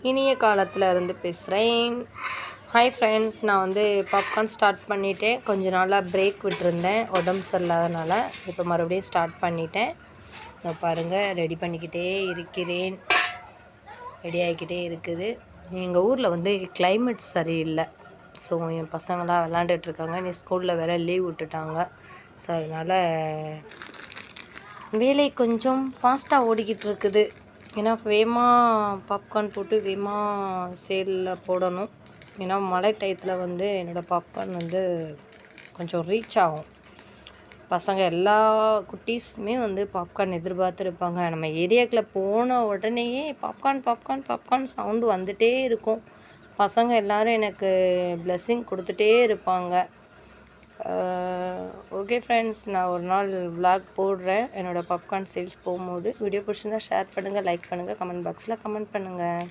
இனிய காலத்தில் இருந்து பேசுகிறேன். ஹாய் ஃப்ரெண்ட்ஸ், நான் வந்து பாப்கார்ன் ஸ்டார்ட் பண்ணிட்டேன். கொஞ்ச நாளாக பிரேக் விட்டுருந்தேன் உடம்பு சரியில்லாதனால. இப்போ மறுபடியும் ஸ்டார்ட் பண்ணிட்டேன். நான் பாருங்கள் ரெடி பண்ணிக்கிட்டே இருக்கிறேன். ரெடி ஆகிக்கிட்டே இருக்குது. எங்கள் ஊரில் வந்து கிளைமேட் சரியில்லை. ஸோ என் பசங்களாம் விளாண்டுட்ருக்காங்க. நீ ஸ்கூலில் வேறு லீவ் விட்டுட்டாங்க. ஸோ அதனால் வேலை கொஞ்சம் ஃபாஸ்ட்டாக ஓடிக்கிட்டு இருக்குது. ஏன்னா வேகமாக பாப்கார்ன் போட்டு வேகமாக சேலில் போடணும். ஏன்னா மழை டயத்தில் வந்து என்னோடய பாப்கார்ன் வந்து கொஞ்சம் ரீச் ஆகும். பசங்க எல்லா குட்டீஸுமே வந்து பாப்கார்ன் எதிர்பார்த்துருப்பாங்க. நம்ம ஏரியாக்குள்ளே போன உடனேயே பாப்கார்ன் பாப்கார்ன் பாப்கார்ன் சவுண்டு வந்துகிட்டே இருக்கும். பசங்க எல்லோரும் எனக்கு பிளெஸ்ஸிங் கொடுத்துட்டே இருப்பாங்க. ஓகே ஃப்ரெண்ட்ஸ், நான் ஒரு நாள் விளாக் போடுறேன். என்னோடய பாப்கார்ன் சேல்ஸ் போகும்போது வீடியோ பிடிச்சிருந்தா ஷேர் பண்ணுங்கள், லைக் பண்ணுங்கள், கமெண்ட் பாக்ஸில் கமெண்ட் பண்ணுங்கள்.